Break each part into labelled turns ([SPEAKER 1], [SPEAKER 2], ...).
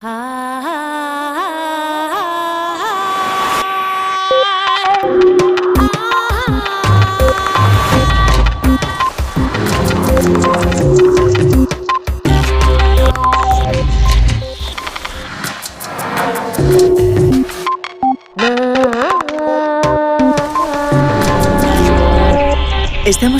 [SPEAKER 1] Estamos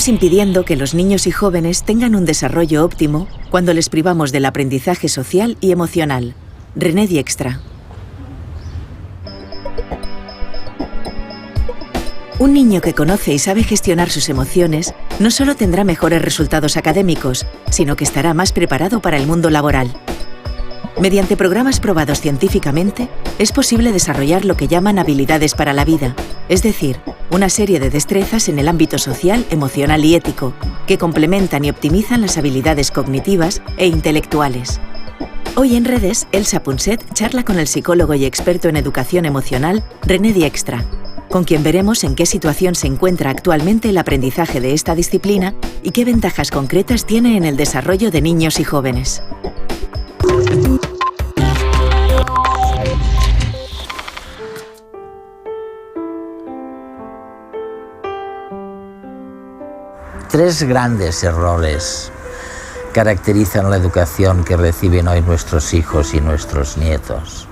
[SPEAKER 1] impidiendo que los niños y jóvenes tengan un desarrollo óptimo cuando les privamos del aprendizaje social y emocional. René Dijkstra. Un niño que conoce y sabe gestionar sus emociones no solo tendrá mejores resultados académicos, sino que estará más preparado para el mundo laboral. Mediante programas probados científicamente, es posible desarrollar lo que llaman habilidades para la vida, es decir, una serie de destrezas en el ámbito social, emocional y ético, que complementan y optimizan las habilidades cognitivas e intelectuales. Hoy en Redes, Elsa Punset charla con el psicólogo y experto en educación emocional, René Dijkstra, con quien veremos en qué situación se encuentra actualmente el aprendizaje de esta disciplina y qué ventajas concretas tiene en el desarrollo de niños y jóvenes.
[SPEAKER 2] Tres grandes errores caracterizan la educación que reciben hoy nuestros hijos y nuestros nietos.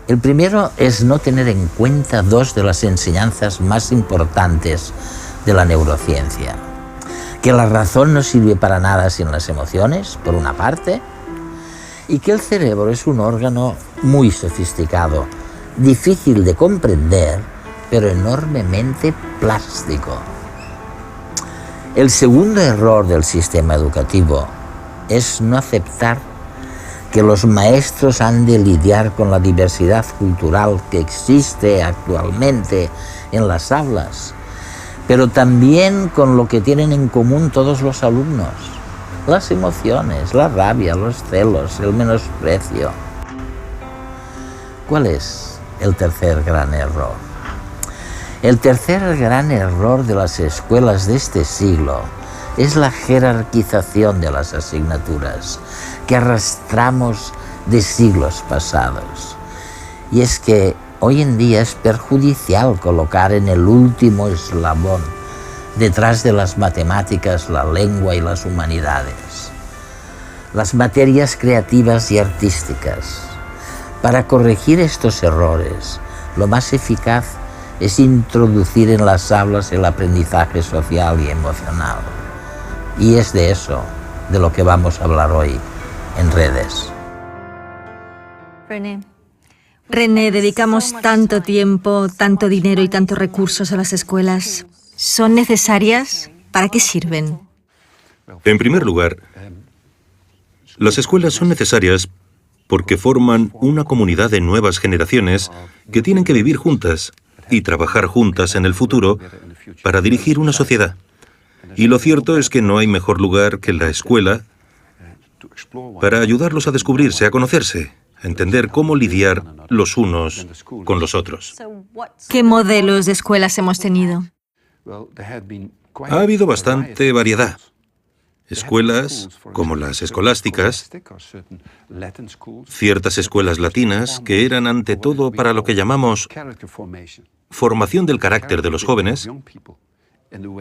[SPEAKER 2] El primero es no tener en cuenta dos de las enseñanzas más importantes de la neurociencia. Que la razón no sirve para nada sin las emociones, por una parte, y que el cerebro es un órgano muy sofisticado, difícil de comprender, pero enormemente plástico. El segundo error del sistema educativo es no aceptar que los maestros han de lidiar con la diversidad cultural que existe actualmente en las aulas, pero también con lo que tienen en común todos los alumnos: las emociones, la rabia, los celos, el menosprecio. ¿Cuál es el tercer gran error? El tercer gran error de las escuelas de este siglo es la jerarquización de las asignaturas que arrastramos de siglos pasados. Y es que hoy en día es perjudicial colocar en el último eslabón, detrás de las matemáticas, la lengua y las humanidades, las materias creativas y artísticas. Para corregir estos errores, lo más eficaz es introducir en las aulas el aprendizaje social y emocional. Y es de eso de lo que vamos a hablar hoy en Redes.
[SPEAKER 3] René, dedicamos tanto tiempo, tanto dinero y tantos recursos a las escuelas. ¿Son necesarias? ¿Para qué sirven?
[SPEAKER 4] En primer lugar, las escuelas son necesarias porque forman una comunidad de nuevas generaciones que tienen que vivir juntas y trabajar juntas en el futuro para dirigir una sociedad. Y lo cierto es que no hay mejor lugar que la escuela para ayudarlos a descubrirse, a conocerse, a entender cómo lidiar los unos con los otros.
[SPEAKER 3] ¿Qué modelos de escuelas hemos tenido?
[SPEAKER 4] Ha habido bastante variedad. Escuelas como las escolásticas, ciertas escuelas latinas que eran ante todo para lo que llamamos formación del carácter de los jóvenes,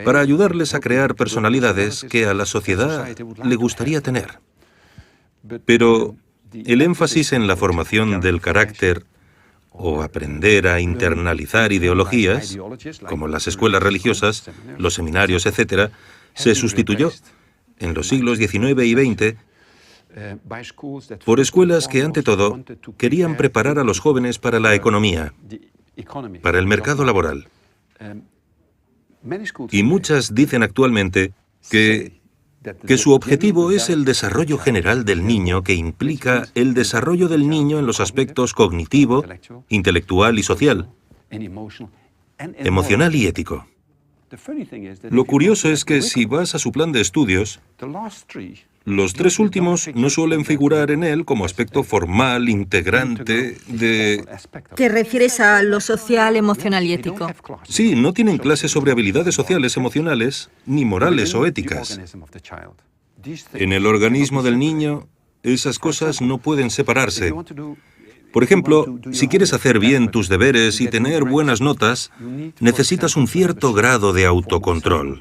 [SPEAKER 4] para ayudarles a crear personalidades que a la sociedad le gustaría tener. Pero el énfasis en la formación del carácter o aprender a internalizar ideologías, como las escuelas religiosas, los seminarios, etc., se sustituyó en los siglos XIX y XX por escuelas que, ante todo, querían preparar a los jóvenes para la economía, para el mercado laboral. Y muchas dicen actualmente que su objetivo es el desarrollo general del niño, que implica el desarrollo del niño en los aspectos cognitivo, intelectual y social, emocional y ético. Lo curioso es que si vas a su plan de estudios, los tres últimos no suelen figurar en él como aspecto formal, integrante de...
[SPEAKER 3] ¿Te refieres a lo social, emocional y ético?
[SPEAKER 4] Sí, no tienen clases sobre habilidades sociales, emocionales, ni morales o éticas. En el organismo del niño Esas cosas no pueden separarse. Por ejemplo, si quieres hacer bien tus deberes y tener buenas notas, necesitas un cierto grado de autocontrol.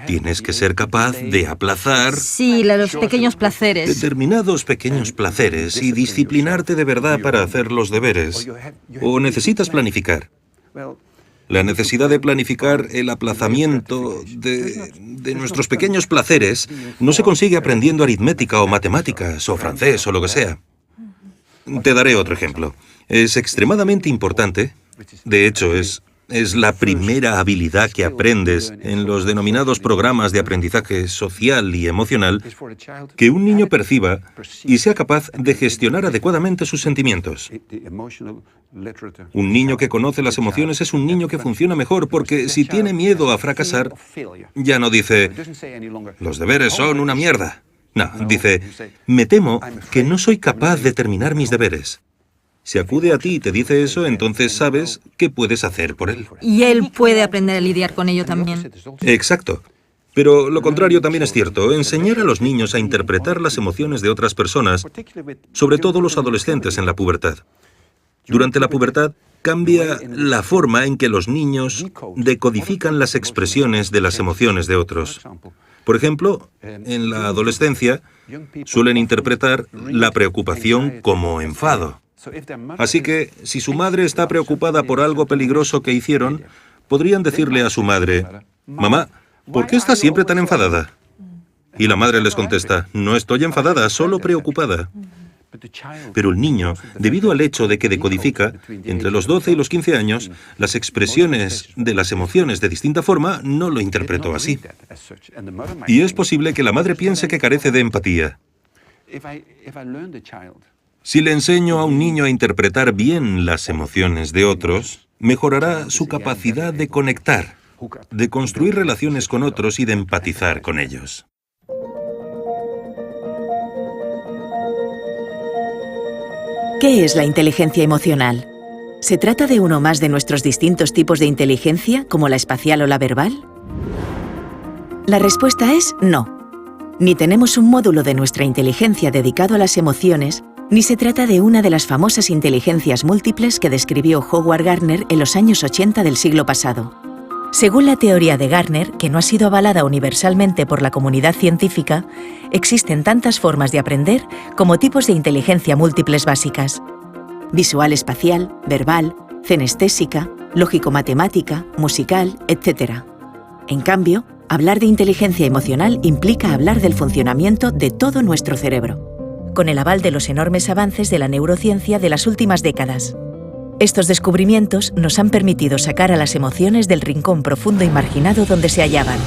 [SPEAKER 4] Tienes que ser capaz de aplazar
[SPEAKER 3] Sí, los pequeños placeres.
[SPEAKER 4] determinados pequeños placeres y disciplinarte de verdad para hacer los deberes. O necesitas planificar. La necesidad de planificar el aplazamiento de nuestros pequeños placeres no se consigue aprendiendo aritmética o matemáticas o francés o lo que sea. Te daré otro ejemplo. Es extremadamente importante, de hecho es la primera habilidad que aprendes en los denominados programas de aprendizaje social y emocional, que un niño perciba y sea capaz de gestionar adecuadamente sus sentimientos. Un niño que conoce las emociones es un niño que funciona mejor porque si tiene miedo a fracasar, ya no dice, los deberes son una mierda. No, dice, me temo que no soy capaz de terminar mis deberes. Si acude a ti y te dice eso, entonces sabes qué puedes hacer por él.
[SPEAKER 3] Y él puede aprender a lidiar con ello también.
[SPEAKER 4] Exacto. Pero lo contrario también es cierto. Enseñar a los niños a interpretar las emociones de otras personas, sobre todo los adolescentes en la pubertad. Durante la pubertad cambia la forma en que los niños decodifican las expresiones de las emociones de otros. Por ejemplo, en la adolescencia suelen interpretar la preocupación como enfado. Así que, si su madre está preocupada por algo peligroso que hicieron, podrían decirle a su madre, «Mamá, ¿por qué estás siempre tan enfadada?» Y la madre les contesta, «No estoy enfadada, solo preocupada». Pero el niño, debido al hecho de que decodifica, entre los 12 y los 15 años, las expresiones de las emociones de distinta forma, no lo interpretó así. Y es posible que la madre piense que carece de empatía. Si le enseño a un niño a interpretar bien las emociones de otros, mejorará su capacidad de conectar, de construir relaciones con otros y de empatizar con ellos.
[SPEAKER 1] ¿Qué es la inteligencia emocional? ¿Se trata de uno más de nuestros distintos tipos de inteligencia, como la espacial o la verbal? La respuesta es no. Ni tenemos un módulo de nuestra inteligencia dedicado a las emociones, ni se trata de una de las famosas inteligencias múltiples que describió Howard Gardner en los años 80 del siglo pasado. Según la teoría de Gardner, que no ha sido avalada universalmente por la comunidad científica, existen tantas formas de aprender como tipos de inteligencia múltiples básicas: visual espacial, verbal, cenestésica, lógico-matemática, musical, etc. En cambio, hablar de inteligencia emocional implica hablar del funcionamiento de todo nuestro cerebro, con el aval de los enormes avances de la neurociencia de las últimas décadas. Estos descubrimientos nos han permitido sacar a las emociones del rincón profundo y marginado donde se hallaban.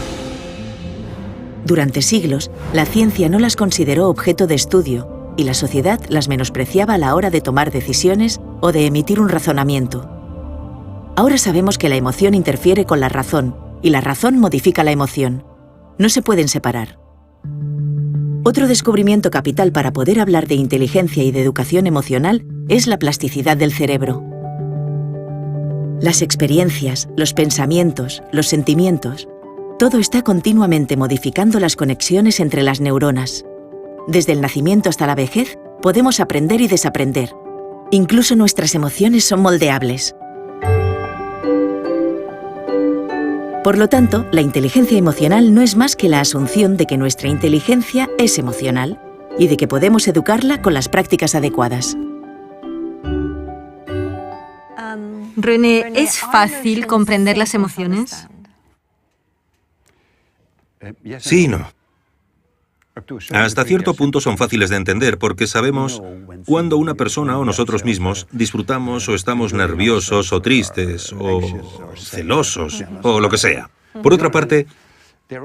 [SPEAKER 1] Durante siglos, la ciencia no las consideró objeto de estudio y la sociedad las menospreciaba a la hora de tomar decisiones o de emitir un razonamiento. Ahora sabemos que la emoción interfiere con la razón y la razón modifica la emoción. No se pueden separar. Otro descubrimiento capital para poder hablar de inteligencia y de educación emocional es la plasticidad del cerebro. Las experiencias, los pensamientos, los sentimientos, todo está continuamente modificando las conexiones entre las neuronas. Desde el nacimiento hasta la vejez, podemos aprender y desaprender. Incluso nuestras emociones son moldeables. Por lo tanto, la inteligencia emocional no es más que la asunción de que nuestra inteligencia es emocional y de que podemos educarla con las prácticas adecuadas.
[SPEAKER 3] René, ¿es fácil comprender las emociones?
[SPEAKER 4] Sí y no. Hasta cierto punto son fáciles de entender porque sabemos cuando una persona o nosotros mismos disfrutamos o estamos nerviosos o tristes o celosos o lo que sea. Por otra parte,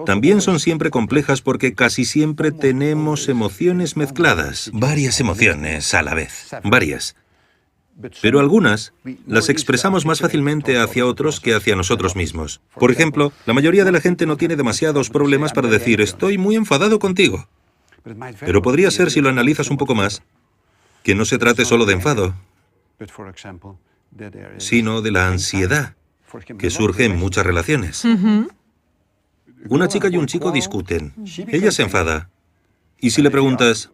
[SPEAKER 4] también son siempre complejas porque casi siempre tenemos emociones mezcladas, varias emociones a la vez, varias. Pero algunas las expresamos más fácilmente hacia otros que hacia nosotros mismos. Por ejemplo, la mayoría de la gente no tiene demasiados problemas para decir «estoy muy enfadado contigo». Pero podría ser, si lo analizas un poco más, que no se trate solo de enfado, sino de la ansiedad que surge en muchas relaciones. Una chica y un chico discuten. Ella se enfada. Y si le preguntas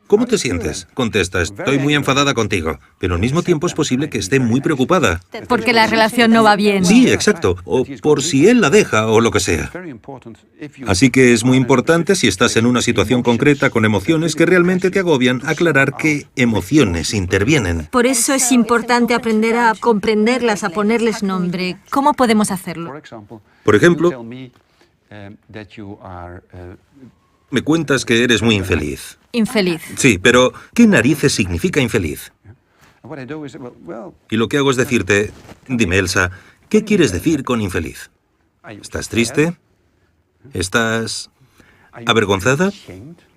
[SPEAKER 4] ¿Cómo te sientes? Contesta, estoy muy enfadada contigo, pero al mismo tiempo es posible que esté muy preocupada.
[SPEAKER 3] Porque la relación no va bien.
[SPEAKER 4] Sí, exacto. O por si él la deja o lo que sea. Así que es muy importante, si estás en una situación concreta con emociones que realmente te agobian, aclarar qué emociones intervienen.
[SPEAKER 3] Por eso es importante aprender a comprenderlas, a ponerles nombre. ¿Cómo podemos hacerlo?
[SPEAKER 4] Por ejemplo, me cuentas que eres muy infeliz.
[SPEAKER 3] Infeliz.
[SPEAKER 4] Sí, pero ¿qué narices significa infeliz? Y lo que hago es decirte, dime, Elsa, ¿qué quieres decir con infeliz? ¿Estás triste? ¿Estás avergonzada?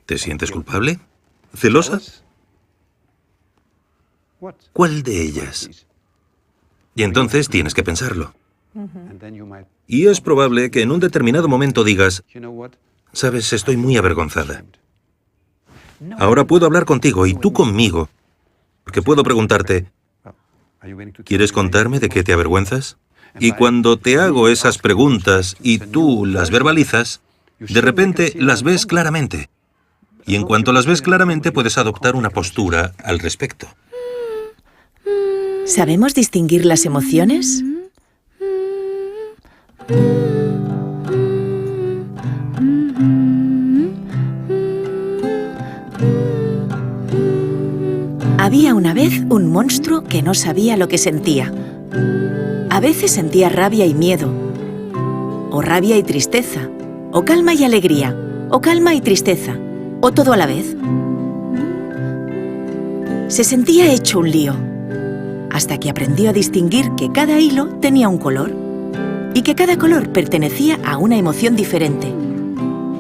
[SPEAKER 4] ¿Te sientes culpable? ¿Celosa? ¿Cuál de ellas? Y entonces tienes que pensarlo. Y es probable que en un determinado momento digas, sabes, estoy muy avergonzada. Ahora puedo hablar contigo y tú conmigo, porque puedo preguntarte, ¿quieres contarme de qué te avergüenzas? Y cuando te hago esas preguntas y tú las verbalizas, de repente las ves claramente. Y en cuanto las ves claramente, puedes adoptar una postura al respecto.
[SPEAKER 1] ¿Sabemos distinguir las emociones? Había una vez un monstruo que no sabía lo que sentía. A veces sentía rabia y miedo, o rabia y tristeza, o calma y alegría, o calma y tristeza, o todo a la vez. Se sentía hecho un lío, hasta que aprendió a distinguir que cada hilo tenía un color, y que cada color pertenecía a una emoción diferente.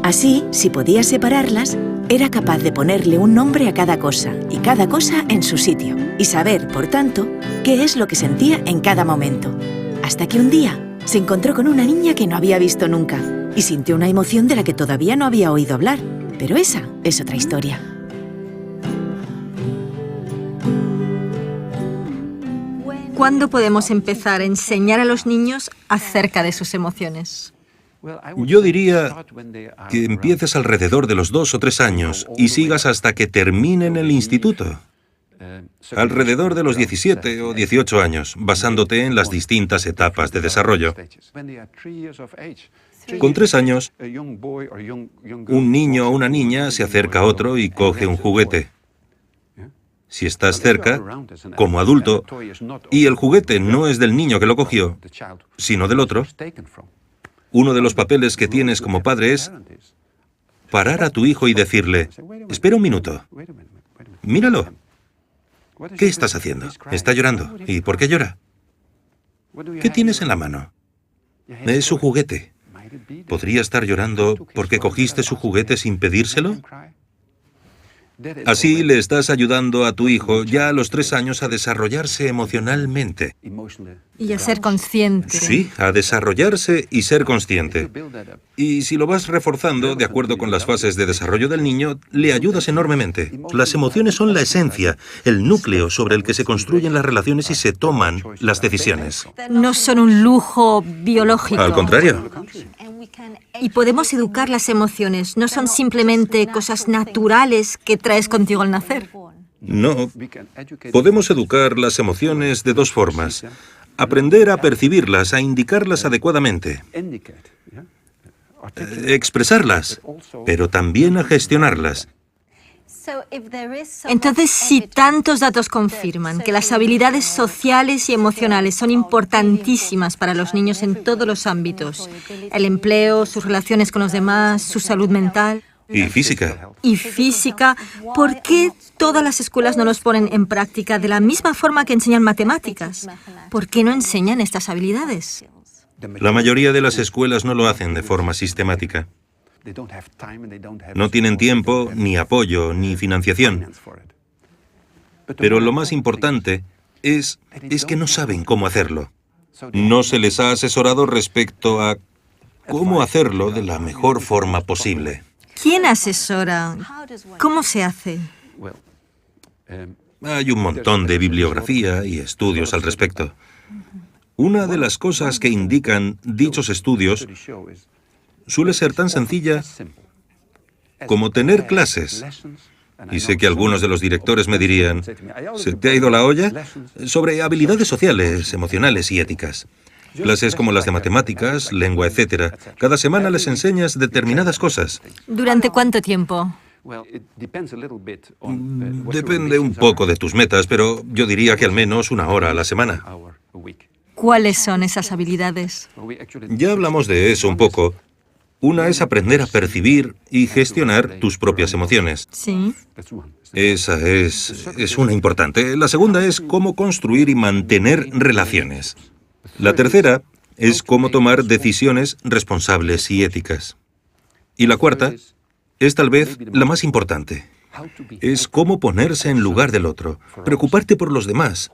[SPEAKER 1] Así, si podía separarlas, era capaz de ponerle un nombre a cada cosa y cada cosa en su sitio, y saber, por tanto, qué es lo que sentía en cada momento. Hasta que un día se encontró con una niña que no había visto nunca y sintió una emoción de la que todavía no había oído hablar. Pero esa es otra historia.
[SPEAKER 3] ¿Cuándo podemos empezar a enseñar a los niños acerca de sus emociones?
[SPEAKER 4] Yo diría que empieces alrededor de los 2 o 3 años y sigas hasta que terminen el instituto. Alrededor de los 17 o 18 años, basándote en las distintas etapas de desarrollo. Con 3 años, un niño o una niña se acerca a otro y coge un juguete. Si estás cerca, como adulto, y el juguete no es del niño que lo cogió, sino del otro, uno de los papeles que tienes como padre es parar a tu hijo y decirle, espera un minuto, míralo. ¿Qué estás haciendo? Está llorando. ¿Y por qué llora? ¿Qué tienes en la mano? Es su juguete. ¿Podría estar llorando porque cogiste su juguete sin pedírselo? Así le estás ayudando a tu hijo ya a los 3 años a desarrollarse emocionalmente.
[SPEAKER 3] Y a ser consciente.
[SPEAKER 4] Sí, a desarrollarse y ser consciente. Y si lo vas reforzando de acuerdo con las fases de desarrollo del niño, le ayudas enormemente. Las emociones son la esencia, el núcleo sobre el que se construyen las relaciones y se toman las decisiones.
[SPEAKER 3] No son un lujo biológico.
[SPEAKER 4] Al contrario.
[SPEAKER 3] Y podemos educar las emociones, no son simplemente cosas naturales que traes contigo al nacer.
[SPEAKER 4] No. Podemos educar las emociones de 2 formas. Aprender a percibirlas, a indicarlas adecuadamente. Expresarlas, pero también a gestionarlas.
[SPEAKER 3] Entonces, si tantos datos confirman que las habilidades sociales y emocionales son importantísimas para los niños en todos los ámbitos, el empleo, sus relaciones con los demás, su salud mental
[SPEAKER 4] Y física.
[SPEAKER 3] ¿Por qué todas las escuelas no los ponen en práctica de la misma forma que enseñan matemáticas? ¿Por qué no enseñan estas habilidades?
[SPEAKER 4] La mayoría de las escuelas no lo hacen de forma sistemática. No tienen tiempo, ni apoyo, ni financiación. Pero lo más importante es que no saben cómo hacerlo. No se les ha asesorado respecto a cómo hacerlo de la mejor forma posible.
[SPEAKER 3] ¿Quién asesora? ¿Cómo se hace?
[SPEAKER 4] Hay un montón de bibliografía y estudios al respecto. Una de las cosas que indican dichos estudios suele ser tan sencilla como tener clases y sé que algunos de los directores me dirían, ¿se te ha ido la olla? Sobre habilidades sociales, emocionales y éticas. Clases como las de matemáticas, lengua, etc. Cada semana les enseñas determinadas cosas.
[SPEAKER 3] ¿Durante cuánto tiempo?
[SPEAKER 4] Depende un poco de tus metas, pero yo diría que al menos 1 hora a la semana.
[SPEAKER 3] ¿Cuáles son esas habilidades?
[SPEAKER 4] Ya hablamos de eso un poco. Una es aprender a percibir y gestionar tus propias emociones.
[SPEAKER 3] Sí.
[SPEAKER 4] Esa es una importante. La segunda es cómo construir y mantener relaciones. La tercera es cómo tomar decisiones responsables y éticas. Y la cuarta es tal vez la más importante. Es cómo ponerse en lugar del otro, preocuparte por los demás,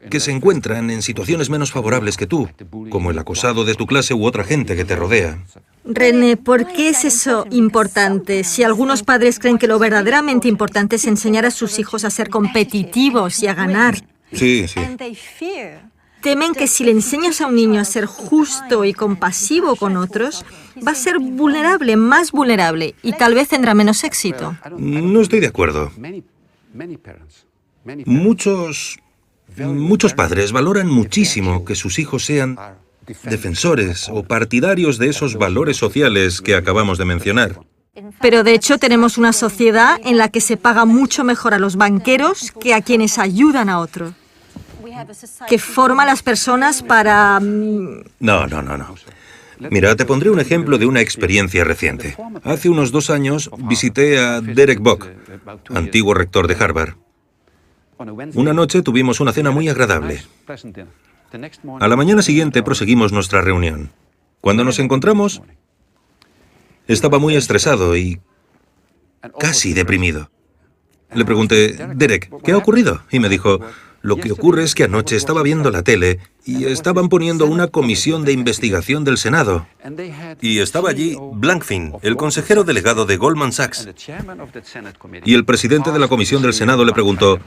[SPEAKER 4] que se encuentran en situaciones menos favorables que tú, como el acosado de tu clase u otra gente que te rodea.
[SPEAKER 3] René, ¿por qué es eso importante? Si algunos padres creen que lo verdaderamente importante es enseñar a sus hijos a ser competitivos y a ganar.
[SPEAKER 4] Sí.
[SPEAKER 3] Temen que si le enseñas a un niño a ser justo y compasivo con otros, va a ser vulnerable, más vulnerable, y tal vez tendrá menos éxito.
[SPEAKER 4] No estoy de acuerdo. Muchos padres valoran muchísimo que sus hijos sean defensores o partidarios de esos valores sociales que acabamos de mencionar.
[SPEAKER 3] Pero de hecho tenemos una sociedad en la que se paga mucho mejor a los banqueros que a quienes ayudan a otros, que forma a las personas para...
[SPEAKER 4] No. Mira, te pondré un ejemplo de una experiencia reciente. Hace unos 2 años visité a Derek Bock, antiguo rector de Harvard. Una noche tuvimos una cena muy agradable. A la mañana siguiente proseguimos nuestra reunión. Cuando nos encontramos, estaba muy estresado y casi deprimido. Le pregunté, Derek, ¿qué ha ocurrido? Y me dijo, lo que ocurre es que anoche estaba viendo la tele y estaban poniendo una comisión de investigación del Senado. Y estaba allí Blankfein, el consejero delegado de Goldman Sachs. Y el presidente de la comisión del Senado le preguntó,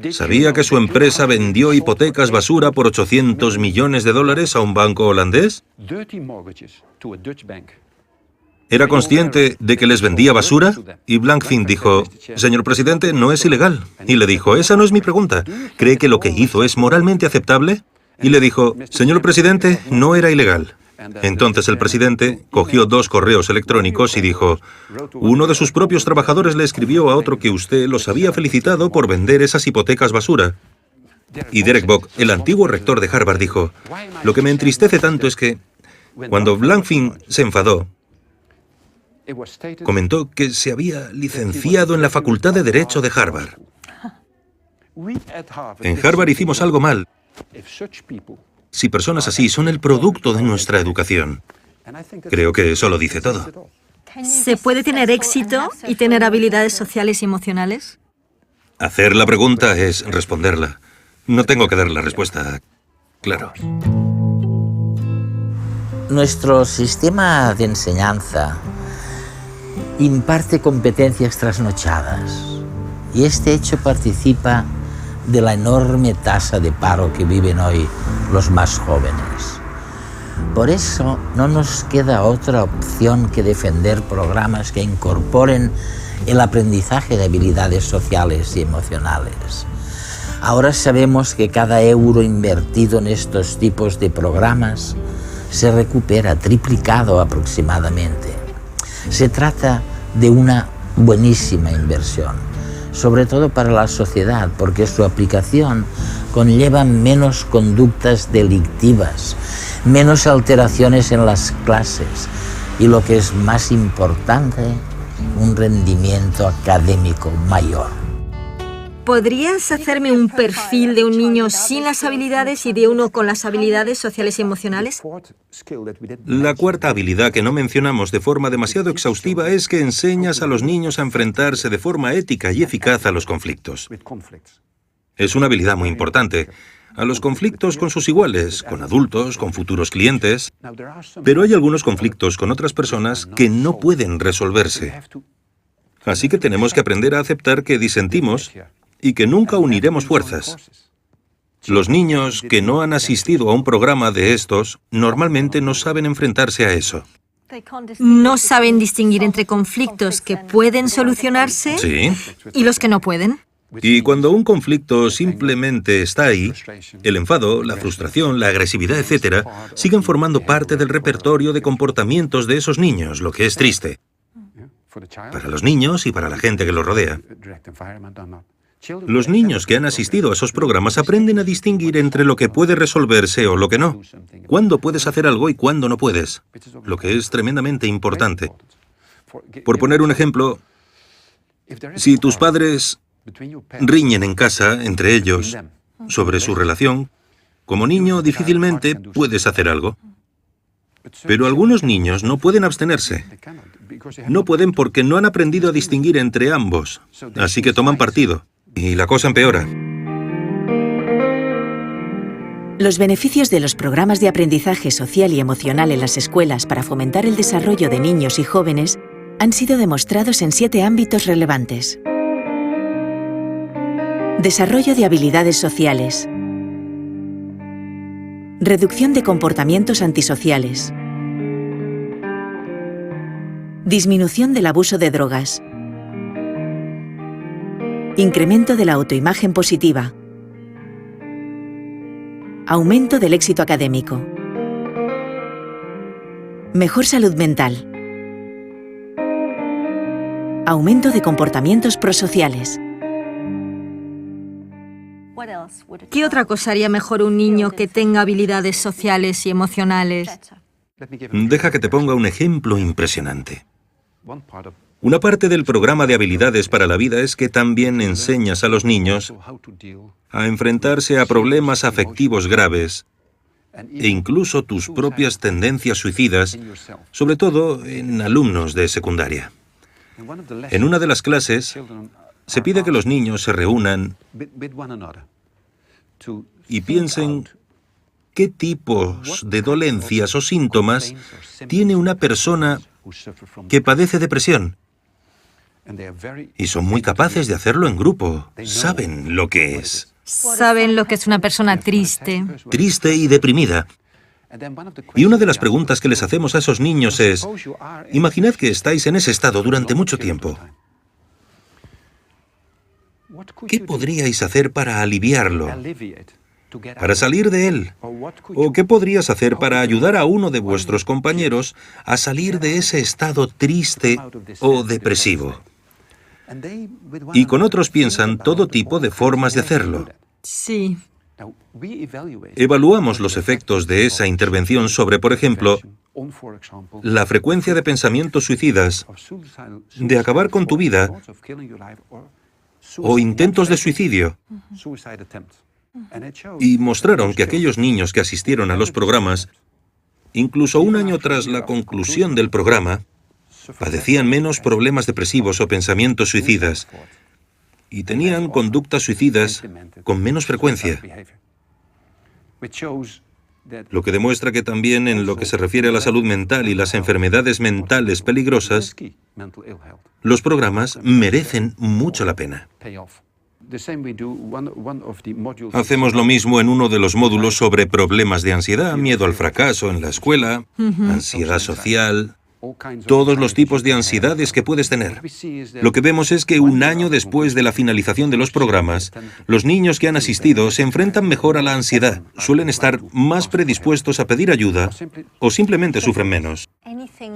[SPEAKER 4] ¿sabía que su empresa vendió hipotecas basura por $800 millones a un banco holandés? ¿Era consciente de que les vendía basura? Y Blankfein dijo, señor presidente, no es ilegal. Y le dijo, esa no es mi pregunta. ¿Cree que lo que hizo es moralmente aceptable? Y le dijo, señor presidente, no era ilegal. Entonces el presidente cogió 2 correos electrónicos y dijo, uno de sus propios trabajadores le escribió a otro que usted los había felicitado por vender esas hipotecas basura. Y Derek Bock, el antiguo rector de Harvard, dijo, lo que me entristece tanto es que cuando Blankfein se enfadó, comentó que se había licenciado en la Facultad de Derecho de Harvard. En Harvard hicimos algo mal. Si personas así son el producto de nuestra educación, creo que eso lo dice todo.
[SPEAKER 3] ¿Se puede tener éxito y tener habilidades sociales y emocionales?
[SPEAKER 4] Hacer la pregunta es responderla. No tengo que dar la respuesta, claro.
[SPEAKER 2] Nuestro sistema de enseñanza imparte competencias trasnochadas y este hecho participa de la enorme tasa de paro que viven hoy los más jóvenes. Por eso no nos queda otra opción que defender programas que incorporen el aprendizaje de habilidades sociales y emocionales. Ahora sabemos que cada euro invertido en estos tipos de programas se recupera triplicado aproximadamente. Se trata de una buenísima inversión, sobre todo para la sociedad, porque su aplicación conlleva menos conductas delictivas, menos alteraciones en las clases y, lo que es más importante, un rendimiento académico mayor.
[SPEAKER 3] ¿Podrías hacerme un perfil de un niño sin las habilidades y de uno con las habilidades sociales y emocionales?
[SPEAKER 4] La cuarta habilidad que no mencionamos de forma demasiado exhaustiva es que enseñas a los niños a enfrentarse de forma ética y eficaz a los conflictos. Es una habilidad muy importante. A los conflictos con sus iguales, con adultos, con futuros clientes. Pero hay algunos conflictos con otras personas que no pueden resolverse. Así que tenemos que aprender a aceptar que disentimos y que nunca uniremos fuerzas. Los niños que no han asistido a un programa de estos normalmente no saben enfrentarse a eso.
[SPEAKER 3] No saben distinguir entre conflictos que pueden solucionarse
[SPEAKER 4] Sí.
[SPEAKER 3] y los que no pueden.
[SPEAKER 4] Y cuando un conflicto simplemente está ahí, el enfado, la frustración, la agresividad, etc., siguen formando parte del repertorio de comportamientos de esos niños, lo que es triste. Para los niños y para la gente que los rodea. Los niños que han asistido a esos programas aprenden a distinguir entre lo que puede resolverse o lo que no. Cuándo puedes hacer algo y cuándo no puedes. Lo que es tremendamente importante. Por poner un ejemplo, si tus padres riñen en casa entre ellos sobre su relación, como niño difícilmente puedes hacer algo. Pero algunos niños no pueden abstenerse. No pueden porque no han aprendido a distinguir entre ambos. Así que toman partido. Y la cosa empeora.
[SPEAKER 1] Los beneficios de los programas de aprendizaje social y emocional en las escuelas para fomentar el desarrollo de niños y jóvenes han sido demostrados en 7 ámbitos relevantes. Desarrollo de habilidades sociales. Reducción de comportamientos antisociales. Disminución del abuso de drogas. Incremento de la autoimagen positiva. Aumento del éxito académico. Mejor salud mental. Aumento de comportamientos prosociales.
[SPEAKER 3] ¿Qué otra cosa haría mejor un niño que tenga habilidades sociales y emocionales?
[SPEAKER 4] Deja que te ponga un ejemplo impresionante. Una parte del programa de habilidades para la vida es que también enseñas a los niños a enfrentarse a problemas afectivos graves e incluso tus propias tendencias suicidas, sobre todo en alumnos de secundaria. En una de las clases se pide que los niños se reúnan y piensen qué tipos de dolencias o síntomas tiene una persona que padece depresión. Y son muy capaces de hacerlo en grupo. Saben lo que es.
[SPEAKER 3] Saben lo que es una persona triste.
[SPEAKER 4] Triste y deprimida. Y una de las preguntas que les hacemos a esos niños es, imaginad que estáis en ese estado durante mucho tiempo. ¿Qué podríais hacer para aliviarlo? ¿Para salir de él? ¿O qué podrías hacer para ayudar a uno de vuestros compañeros a salir de ese estado triste o depresivo? Y con otros piensan todo tipo de formas de hacerlo.
[SPEAKER 3] Sí.
[SPEAKER 4] Evaluamos los efectos de esa intervención sobre, por ejemplo, la frecuencia de pensamientos suicidas, de acabar con tu vida, o intentos de suicidio. Y mostraron que aquellos niños que asistieron a los programas, incluso un año tras la conclusión del programa, padecían menos problemas depresivos o pensamientos suicidas y tenían conductas suicidas con menos frecuencia. Lo que demuestra que también en lo que se refiere a la salud mental y las enfermedades mentales peligrosas, los programas merecen mucho la pena. Hacemos lo mismo en uno de los módulos sobre problemas de ansiedad, miedo al fracaso en la escuela, ansiedad social, todos los tipos de ansiedades que puedes tener. Lo que vemos es que un año después de la finalización de los programas, los niños que han asistido se enfrentan mejor a la ansiedad, suelen estar más predispuestos a pedir ayuda o simplemente sufren menos.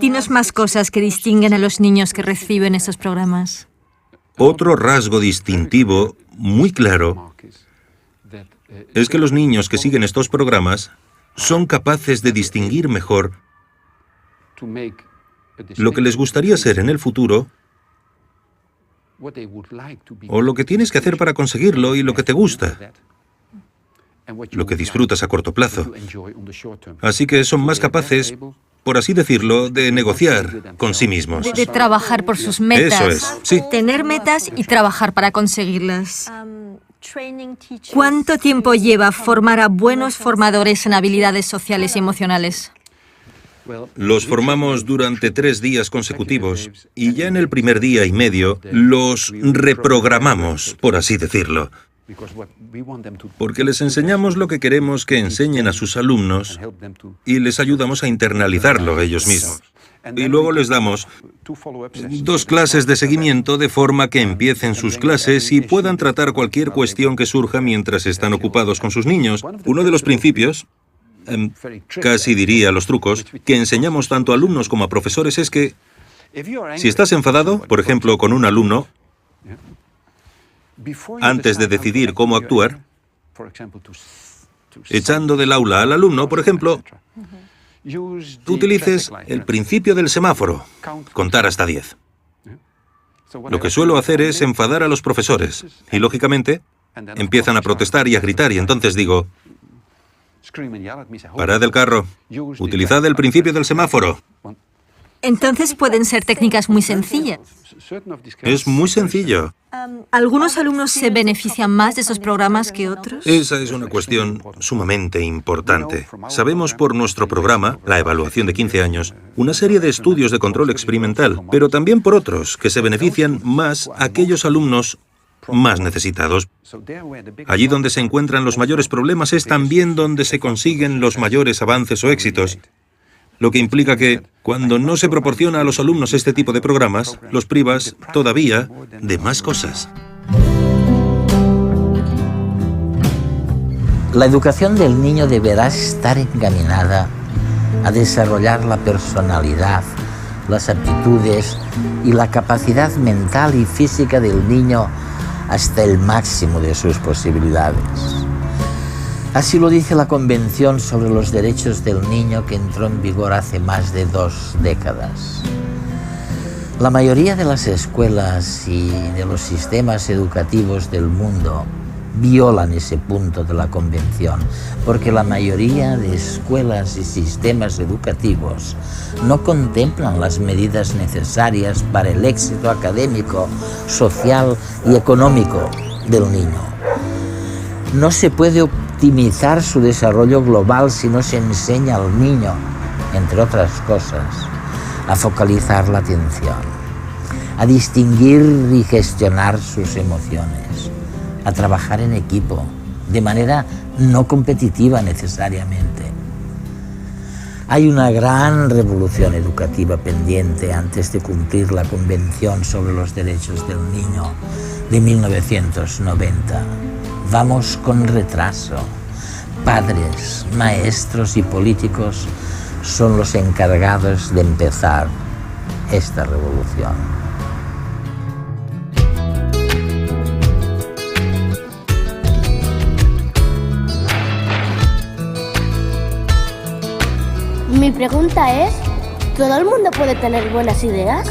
[SPEAKER 3] Dinos más cosas que distinguen a los niños que reciben estos programas.
[SPEAKER 4] Otro rasgo distintivo muy claro es que los niños que siguen estos programas son capaces de distinguir mejor lo que les gustaría ser en el futuro o lo que tienes que hacer para conseguirlo y lo que te gusta, lo que disfrutas a corto plazo. Así que son más capaces, por así decirlo, de negociar con sí mismos.
[SPEAKER 3] De trabajar por sus metas.
[SPEAKER 4] Eso es, sí.
[SPEAKER 3] Tener metas y trabajar para conseguirlas. ¿Cuánto tiempo lleva formar a buenos formadores en habilidades sociales y emocionales?
[SPEAKER 4] Los formamos durante 3 días consecutivos y ya en el primer día y medio los reprogramamos, por así decirlo. Porque les enseñamos lo que queremos que enseñen a sus alumnos y les ayudamos a internalizarlo ellos mismos. y luego les damos 2 clases de seguimiento de forma que empiecen sus clases y puedan tratar cualquier cuestión que surja mientras están ocupados con sus niños. Uno de los principios, casi diría los trucos, que enseñamos tanto a alumnos como a profesores es que si estás enfadado, por ejemplo, con un alumno, antes de decidir cómo actuar, echando del aula al alumno, por ejemplo, utilices el principio del semáforo, contar hasta 10. Lo que suelo hacer es enfadar a los profesores y, lógicamente, empiezan a protestar y a gritar y entonces digo, parad el carro, utilizad el principio del semáforo.
[SPEAKER 3] Entonces pueden ser técnicas muy sencillas.
[SPEAKER 4] Es muy sencillo.
[SPEAKER 3] ¿Algunos alumnos se benefician más de esos programas que otros?
[SPEAKER 4] Esa es una cuestión sumamente importante. Sabemos por nuestro programa, la evaluación de 15 años, una serie de estudios de control experimental, pero también por otros, que se benefician más aquellos alumnos más necesitados. Allí donde se encuentran los mayores problemas es también donde se consiguen los mayores avances o éxitos. Lo que implica que, cuando no se proporciona a los alumnos este tipo de programas, los privas todavía de más cosas.
[SPEAKER 2] La educación del niño deberá estar encaminada a desarrollar la personalidad, las aptitudes y la capacidad mental y física del niño hasta el máximo de sus posibilidades. Así lo dice la Convención sobre los Derechos del Niño, que entró en vigor hace más de 2 décadas. La mayoría de las escuelas y de los sistemas educativos del mundo violan ese punto de la Convención, porque la mayoría de escuelas y sistemas educativos no contemplan las medidas necesarias para el éxito académico, social y económico del niño. No se puede optimizar su desarrollo global si no se enseña al niño, entre otras cosas, a focalizar la atención, a distinguir y gestionar sus emociones, a trabajar en equipo, de manera no competitiva necesariamente. Hay una gran revolución educativa pendiente antes de cumplir la Convención sobre los Derechos del Niño de 1990. Vamos con retraso. Padres, maestros y políticos son los encargados de empezar esta revolución.
[SPEAKER 5] Mi pregunta es, ¿todo el mundo puede tener buenas ideas?